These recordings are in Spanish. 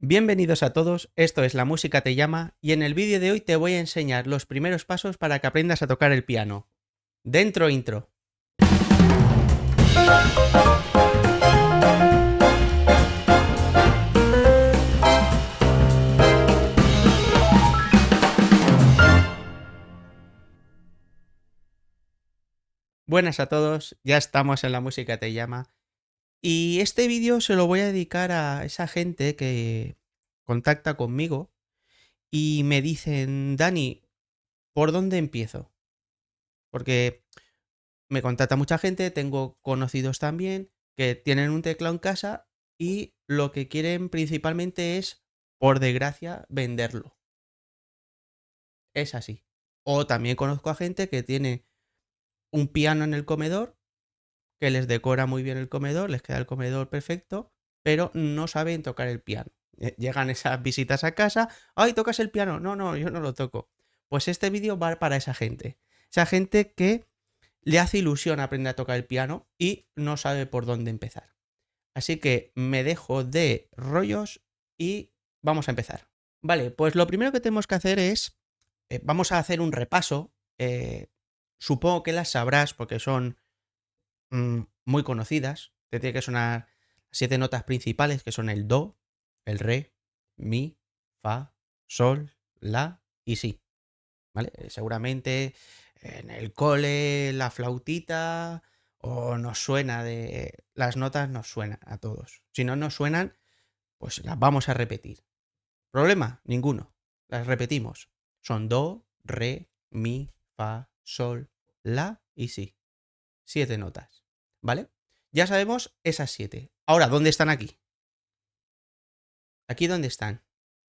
Bienvenidos a todos, esto es La Música Te Llama y en el vídeo de hoy te voy a enseñar los primeros pasos para que aprendas a tocar el piano. Dentro intro. Buenas a todos, ya estamos en La Música Te Llama y este vídeo se lo voy a dedicar a esa gente que contacta conmigo y me dicen, Dani, ¿por dónde empiezo? Porque me contacta mucha gente, tengo conocidos también que tienen un teclado en casa y lo que quieren principalmente es, por desgracia, venderlo. Es así. O también conozco a gente que tiene un piano en el comedor, que les decora muy bien el comedor, les queda el comedor perfecto, pero no saben tocar el piano. Llegan esas visitas a casa, ¡ay, tocas el piano! No, no, yo no lo toco. Pues este vídeo va para esa gente. Esa gente que le hace ilusión aprender a tocar el piano y no sabe por dónde empezar. Así que me dejo de rollos y vamos a empezar. Vale, pues lo primero que tenemos que hacer es, vamos a hacer un repaso. Supongo que las sabrás porque son muy conocidas. Te tiene que sonar 7 notas principales que son el do, el re, mi, fa, sol, la y si. ¿Vale? Seguramente en el cole, la flautita, o nos suena de... Las notas nos suenan a todos. Si no nos suenan, pues las vamos a repetir. ¿Problema? Ninguno. Las repetimos. Son do, re, mi, fa, sol, la y si. 7 notas. ¿Vale? Ya sabemos esas 7. Ahora, ¿dónde están aquí? ¿Aquí dónde están?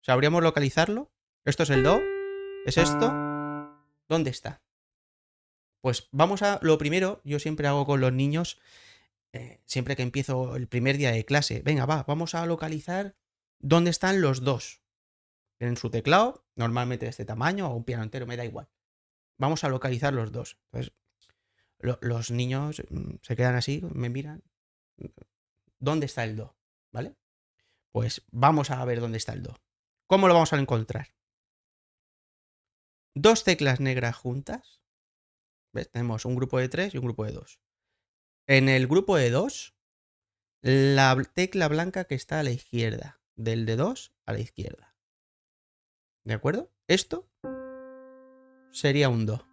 ¿Sabríamos localizarlo? ¿Esto es el do? ¿Es esto? ¿Dónde está? Pues vamos a... Lo primero, yo siempre hago con los niños, siempre que empiezo el primer día de clase, venga, vamos a localizar dónde están los dos. Tienen su teclado, normalmente de este tamaño, o un piano entero, me da igual. Vamos a localizar los dos. Entonces, los niños se quedan así, me miran. ¿Dónde está el do? ¿Vale? Pues vamos a ver dónde está el do. ¿Cómo lo vamos a encontrar? Dos teclas negras juntas. ¿Ves? Tenemos un grupo de 3 y un grupo de 2. En el grupo de 2, la tecla blanca que está a la izquierda. Del de 2 a la izquierda. ¿De acuerdo? Esto sería un do.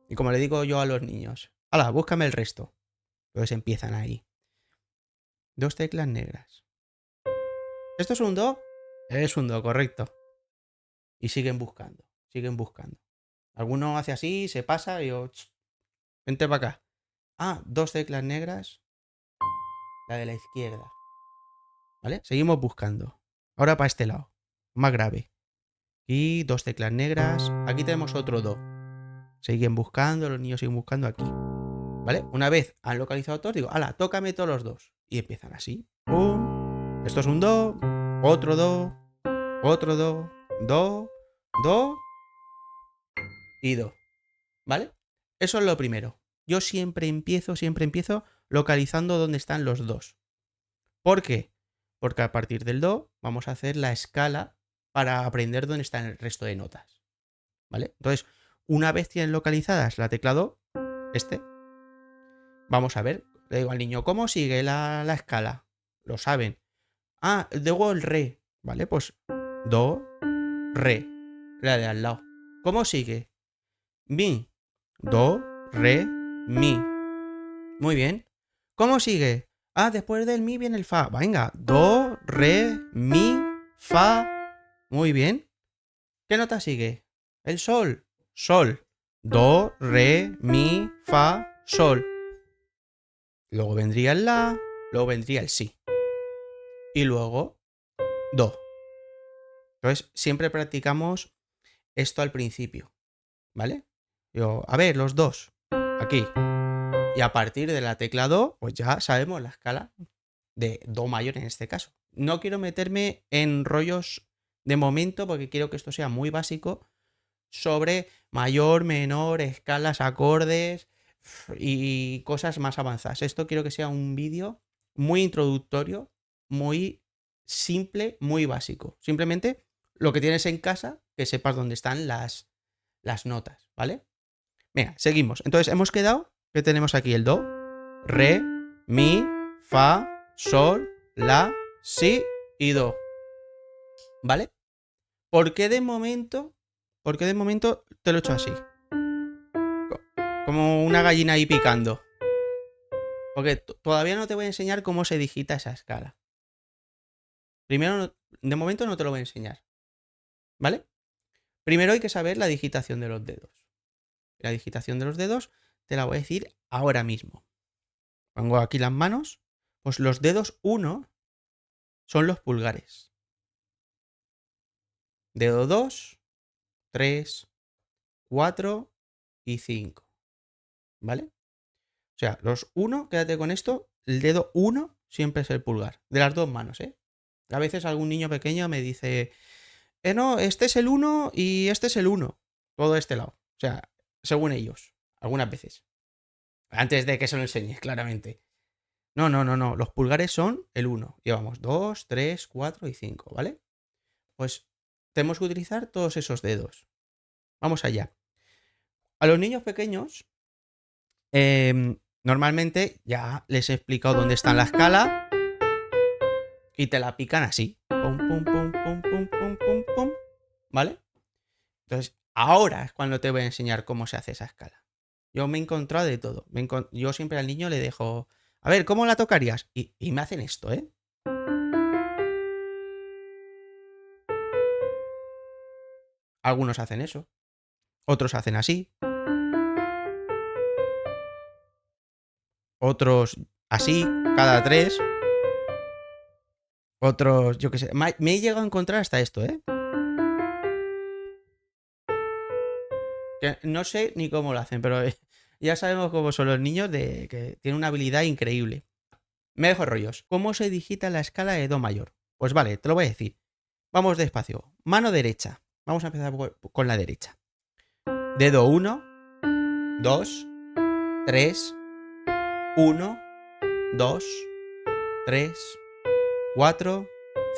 Y como le digo yo a los niños, ¡hala, búscame el resto! Entonces empiezan ahí. Dos teclas negras. ¿Esto es un do? Es un do, correcto. Y siguen buscando, siguen buscando. Alguno hace así, se pasa y yo... Vente para acá. Ah, dos teclas negras. La de la izquierda. ¿Vale? Seguimos buscando. Ahora para este lado. Más grave. Y dos teclas negras. Aquí tenemos otro do. Siguen buscando, los niños siguen buscando aquí. ¿Vale? Una vez han localizado todos, digo, ala, tócame todos los dos. Y empiezan así. ¡Pum! Esto es un do. Otro do. Otro do. Do. Do. Y do. ¿Vale? Eso es lo primero. Yo siempre empiezo localizando dónde están los dos. ¿Por qué? Porque a partir del do vamos a hacer la escala para aprender dónde están el resto de notas. ¿Vale? Entonces, una vez tienen localizadas la tecla do, vamos a ver, le digo al niño, ¿cómo sigue la escala? Lo saben. Ah, luego el re, ¿vale? Pues do, re, la de al lado. ¿Cómo sigue? Mi, do, re, mi. Muy bien. ¿Cómo sigue? Ah, después del mi viene el fa. Venga, do, re, mi, fa. Muy bien. ¿Qué nota sigue? El sol. Sol. Do, re, mi, fa, sol. Luego vendría el la, luego vendría el si. Y luego do. Entonces, siempre practicamos esto al principio. ¿Vale? Digo, a ver, los dos. Aquí. Y a partir de la tecla do, pues ya sabemos la escala de do mayor en este caso. No quiero meterme en rollos de momento porque quiero que esto sea muy básico sobre mayor, menor, escalas, acordes y cosas más avanzadas. Esto quiero que sea un vídeo muy introductorio, muy simple, muy básico. Simplemente lo que tienes en casa, que sepas dónde están las notas, ¿vale? Venga, seguimos. Entonces hemos quedado que tenemos aquí el do, re, mi, fa, sol, la, si y do. ¿Vale? ¿Por qué de momento te lo he hecho así? Como una gallina ahí picando. Porque todavía no te voy a enseñar cómo se digita esa escala. Primero, de momento no te lo voy a enseñar. ¿Vale? Primero hay que saber la digitación de los dedos. La digitación de los dedos te la voy a decir ahora mismo. Pongo aquí las manos. Pues los dedos 1 son los pulgares. Dedo 2, 3, 4 y 5. ¿Vale? O sea, los 1, quédate con esto, el dedo 1 siempre es el pulgar. De las dos manos, ¿eh? A veces algún niño pequeño me dice, no, este es el 1 y este es el 1. Todo este lado. O sea, según ellos. Algunas veces. Antes de que se lo enseñe, claramente. No. Los pulgares son el 1. Llevamos 2, 3, 4 y 5, ¿vale? Pues tenemos que utilizar todos esos dedos. Vamos allá. A los niños pequeños, normalmente ya les he explicado dónde está la escala y te la pican así. Pum, pum, pum, pum, pum, pum, pum, pum. ¿Vale? Entonces, ahora es cuando te voy a enseñar cómo se hace esa escala. Yo me he encontrado de todo. Yo siempre al niño le dejo, a ver, ¿cómo la tocarías? Y me hacen esto, ¿eh? Algunos hacen eso. Otros hacen así. Otros así, cada 3. Otros, yo qué sé. Me he llegado a encontrar hasta esto, ¿eh? Que no sé ni cómo lo hacen, pero ya sabemos cómo son los niños de que tienen una habilidad increíble. Me dejo rollos. ¿Cómo se digita la escala de do mayor? Pues vale, te lo voy a decir. Vamos despacio. Mano derecha. Vamos a empezar con la derecha. Dedo 1, 2, 3, 1, 2, 3, 4,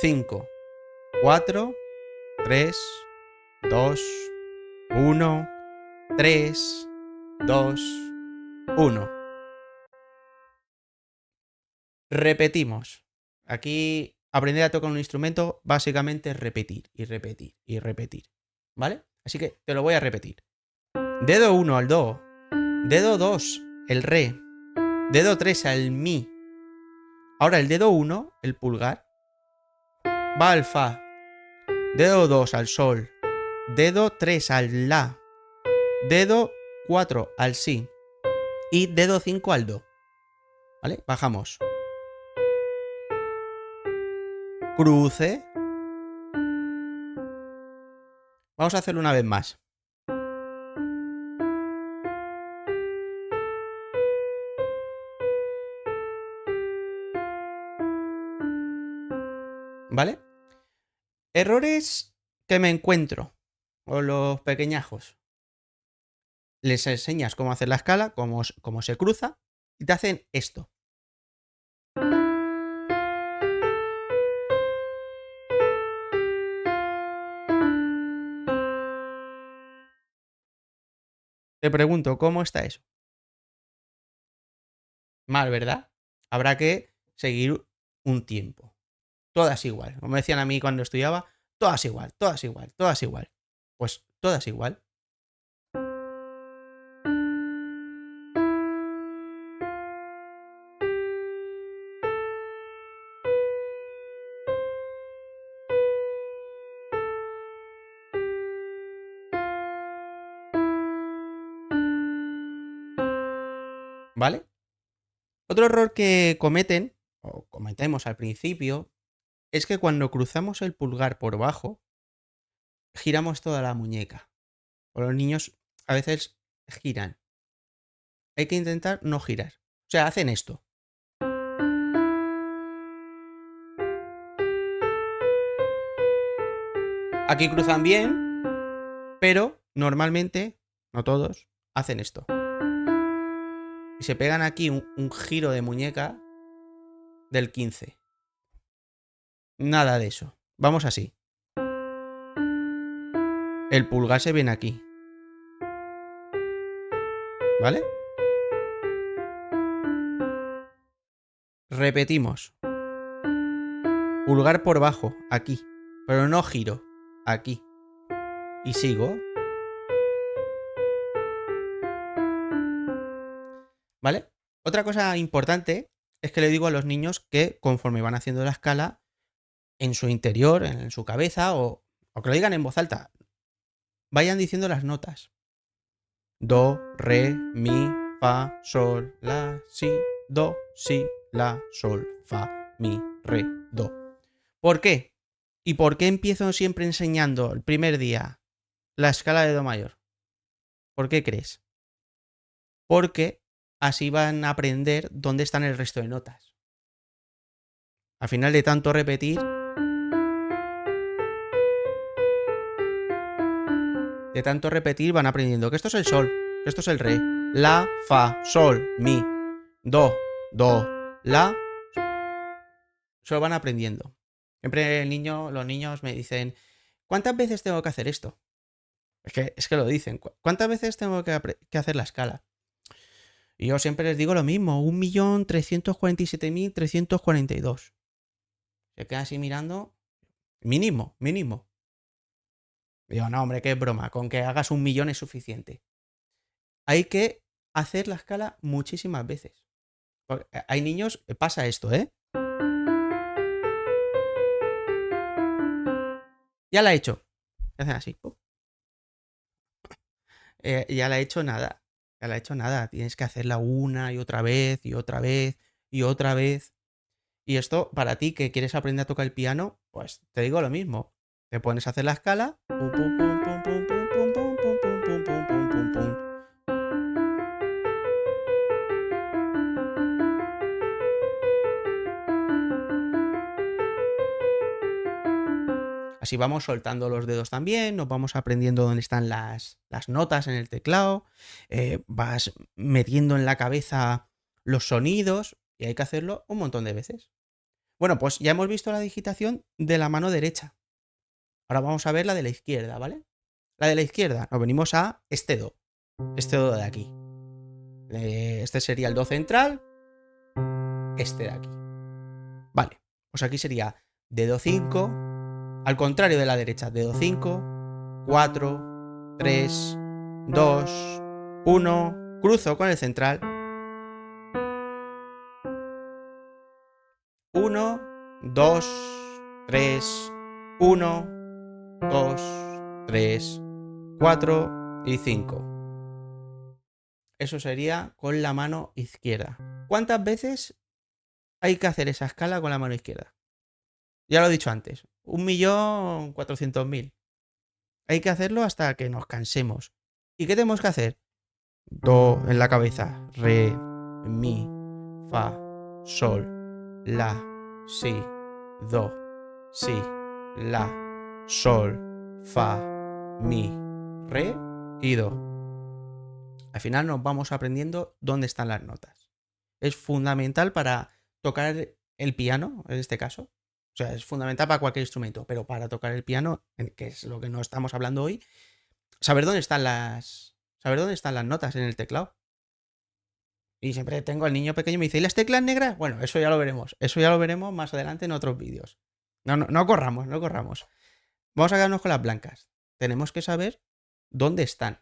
5. 4, 3, 2, 1, 3, 2, 1. Repetimos. Aquí aprender a tocar un instrumento básicamente es repetir y repetir y repetir. ¿Vale? Así que te lo voy a repetir. Dedo 1 al do. Dedo 2 el re. Dedo 3 al mi. Ahora el dedo 1, el pulgar, va al fa. Dedo 2 al sol. Dedo 3 al la. Dedo 4 al si. Y dedo 5 al do. ¿Vale? Bajamos. Cruce. Vamos a hacerlo una vez más. ¿Vale? Errores que me encuentro. O los pequeñajos. Les enseñas cómo hacer la escala, cómo se cruza. Y te hacen esto. Te pregunto, ¿cómo está eso? Mal, ¿verdad? Habrá que seguir un tiempo. Todas igual. Como decían a mí cuando estudiaba, todas igual, todas igual, todas igual. Pues todas igual. ¿Vale? Otro error que cometen, o cometemos al principio, es que cuando cruzamos el pulgar por bajo, giramos toda la muñeca. O los niños a veces giran. Hay que intentar no girar. O sea, hacen esto. Aquí cruzan bien, pero normalmente, no todos, hacen esto. Y se pegan aquí un giro de muñeca del 15. Nada de eso. Vamos así. El pulgar se viene aquí. ¿Vale? Repetimos. Pulgar por bajo, aquí. Pero no giro. Aquí. Y sigo. ¿Vale? Otra cosa importante es que le digo a los niños que conforme van haciendo la escala, en su interior, en su cabeza, o que lo digan en voz alta, vayan diciendo las notas. Do, re, mi, fa, sol, la, si, do, si, la, sol, fa, mi, re, do. ¿Por qué? ¿Y por qué empiezo siempre enseñando el primer día la escala de do mayor? ¿Por qué crees? Porque así van a aprender dónde están el resto de notas. Al final de tanto repetir, van aprendiendo que esto es el sol, que esto es el re, la, fa, sol, mi, do, la. Se lo van aprendiendo. Siempre los niños me dicen, ¿cuántas veces tengo que hacer esto? Es que lo dicen. ¿Cuántas veces tengo que hacer la escala? Y yo siempre les digo lo mismo, 1.347.342. Se queda así mirando, mínimo. Digo, no, hombre, qué broma, con que hagas 1.000.000 es suficiente. Hay que hacer la escala muchísimas veces. Porque hay niños, pasa esto, ¿eh? Ya la he hecho. Hacen así. Ya la he hecho nada. Ya la he hecho nada. Tienes que hacerla una y otra vez y otra vez y otra vez. Y esto, para ti que quieres aprender a tocar el piano, pues te digo lo mismo. Te pones a hacer la escala. Pum, pum, pum, pum, pum, pum, pum, pum, pum, pum, pum, pum, pum, pum, pum. Así vamos soltando los dedos también, nos vamos aprendiendo dónde están las notas en el teclado, vas metiendo en la cabeza los sonidos y hay que hacerlo un montón de veces. Bueno, pues ya hemos visto la digitación de la mano derecha. Ahora vamos a ver la de la izquierda, ¿vale? La de la izquierda, nos venimos a este do de aquí. Este sería el do central, este de aquí. Vale, pues aquí sería dedo 5, al contrario de la derecha, dedo 5, 4, 3, 2, 1, cruzo con el central. 1, 2, 3, 1, 2, 3, 4 y 5. Eso sería con la mano izquierda. ¿Cuántas veces hay que hacer esa escala con la mano izquierda? Ya lo he dicho antes, 1.400.000. Hay que hacerlo hasta que nos cansemos. ¿Y qué tenemos que hacer? Do en la cabeza, re, mi, fa, sol, la, si, do, si, la, sol, fa, mi, re y do. Al final nos vamos aprendiendo dónde están las notas. Es fundamental para tocar el piano, en este caso. O sea, es fundamental para cualquier instrumento, pero para tocar el piano, que es lo que no estamos hablando hoy, saber dónde están las notas en el teclado. Y siempre tengo al niño pequeño y me dice, ¿y las teclas negras? Bueno, eso ya lo veremos. Eso ya lo veremos más adelante en otros vídeos. No corramos. Vamos a quedarnos con las blancas. Tenemos que saber dónde están.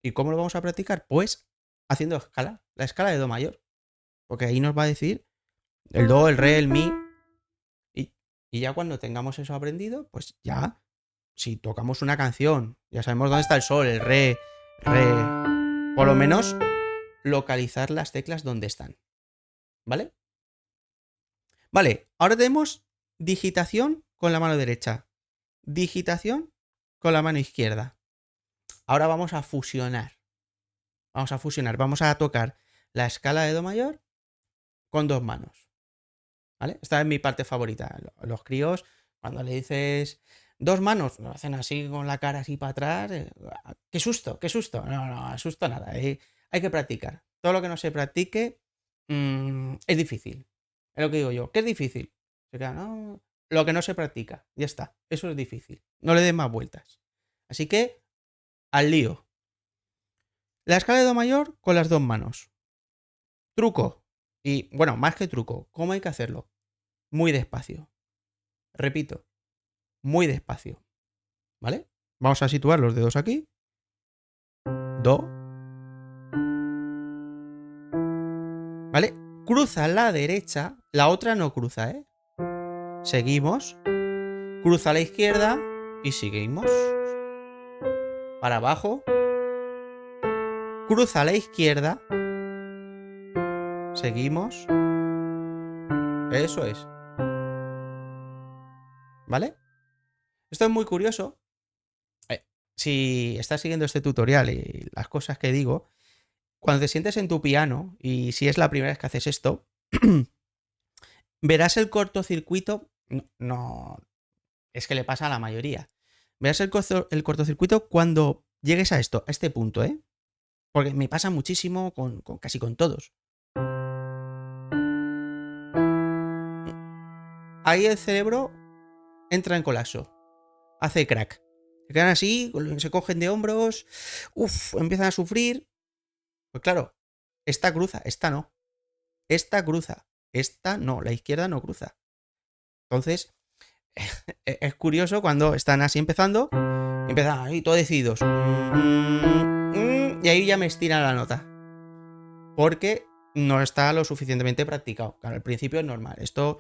¿Y cómo lo vamos a practicar? Pues haciendo escala, la escala de do mayor. Porque ahí nos va a decir el do, el re, el mi. Y ya cuando tengamos eso aprendido, pues ya, si tocamos una canción, ya sabemos dónde está el sol, el re, por lo menos localizar las teclas donde están. ¿Vale? Vale, ahora tenemos digitación con la mano derecha, digitación con la mano izquierda. Ahora vamos a fusionar. Vamos a tocar la escala de do mayor con dos manos. ¿Vale? Esta es mi parte favorita. Los críos, cuando le dices dos manos, lo hacen así con la cara así para atrás. ¡Qué susto! No, susto nada. Hay que practicar. Todo lo que no se practique es difícil. Es lo que digo yo. ¿Qué es difícil? Se queda, no. lo que no se practica. Ya está. Eso es difícil. No le des más vueltas. Así que, al lío. La escala de do mayor con las 2 manos. Truco. Y, bueno, más que truco. ¿Cómo hay que hacerlo? Muy despacio. Repito. Muy despacio. ¿Vale? Vamos a situar los dedos aquí. Do. ¿Vale? Cruza la derecha. La otra no cruza, ¿eh? Seguimos. Cruza la izquierda. Y seguimos. Para abajo. Cruza la izquierda. Seguimos. Eso es. ¿Vale? Esto es muy curioso. Si estás siguiendo este tutorial y las cosas que digo, cuando te sientes en tu piano, y si es la primera vez que haces esto, verás el cortocircuito. No, es que le pasa a la mayoría. Verás el cortocircuito cuando llegues a esto, a este punto, ¿eh? Porque me pasa muchísimo casi con todos. Ahí el cerebro entra en colapso. Hace crack. Se quedan así, se cogen de hombros, empiezan a sufrir. Pues claro, esta cruza, esta no. Esta cruza, esta no, la izquierda no cruza. Entonces, es curioso cuando están así empezando, empiezan ahí todos decididos. Y ahí ya me estiran la nota. Porque no está lo suficientemente practicado. Claro, al principio es normal. Esto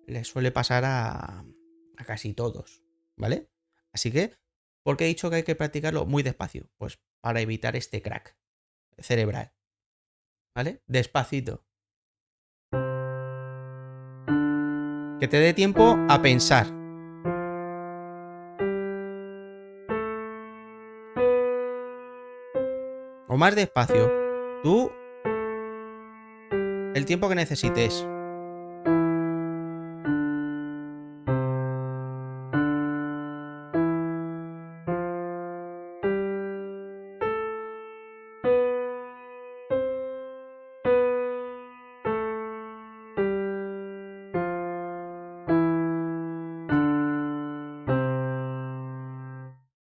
le suele pasar a casi todos, ¿vale? Así que, ¿por qué he dicho que hay que practicarlo muy despacio? Pues para evitar este crack cerebral, ¿vale? Despacito. Que te dé tiempo a pensar. O más despacio. Tú, el tiempo que necesites.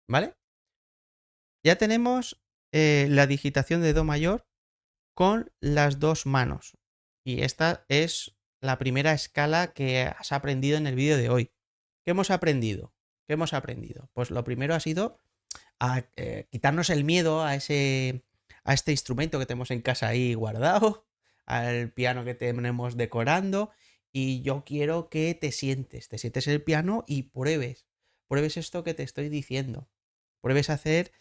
¿Vale? Ya tenemos la digitación de do mayor con las 2 manos. Y esta es la primera escala que has aprendido en el vídeo de hoy. ¿Qué hemos aprendido? ¿Qué hemos aprendido? Pues lo primero ha sido a quitarnos el miedo a este instrumento que tenemos en casa ahí guardado, al piano que tenemos decorando. Y yo quiero que te sientes en el piano y pruebes esto que te estoy diciendo. Pruebes a hacer,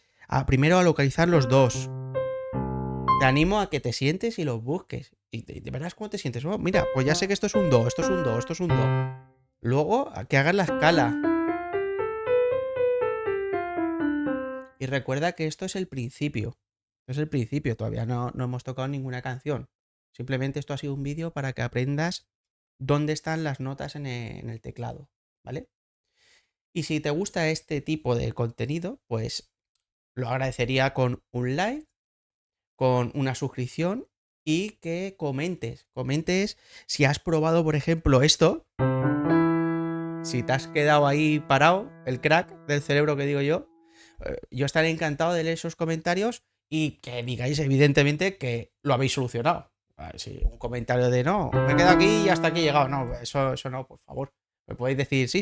primero a localizar los dos. Te animo a que te sientes y los busques. Y te verás cómo te sientes. Oh, mira, pues ya sé que esto es un do, esto es un do, esto es un do. Luego, a que hagas la escala. Y recuerda que esto es el principio. Es el principio, todavía no hemos tocado ninguna canción. Simplemente esto ha sido un vídeo para que aprendas dónde están las notas en el teclado, ¿vale? Y si te gusta este tipo de contenido, pues lo agradecería con un like, con una suscripción y que comentes. Comentes si has probado, por ejemplo, esto. Si te has quedado ahí parado, el crack del cerebro que digo yo estaré encantado de leer esos comentarios y que digáis evidentemente que lo habéis solucionado. Si un comentario de no, me quedo aquí y hasta aquí he llegado. No, eso no, por favor. Me podéis decir, sí,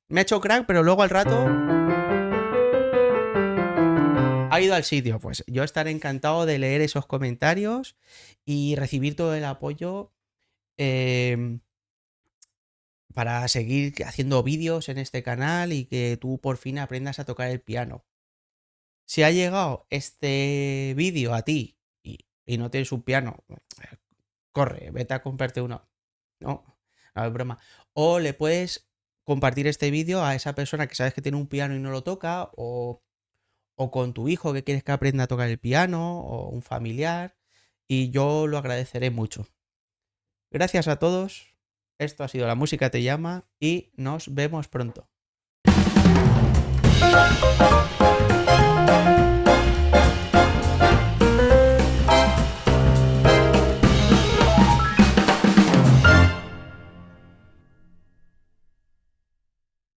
me he hecho crack, pero luego al rato ha ido al sitio. Pues yo estaré encantado de leer esos comentarios y recibir todo el apoyo para seguir haciendo vídeos en este canal y que tú por fin aprendas a tocar el piano. Si ha llegado este vídeo a ti y no tienes un piano, corre, vete a comprarte uno. No es broma. O le puedes compartir este vídeo a esa persona que sabes que tiene un piano y no lo toca, o con tu hijo que quieres que aprenda a tocar el piano, o un familiar, y yo lo agradeceré mucho. Gracias a todos. Esto ha sido La Música Te Llama y nos vemos pronto.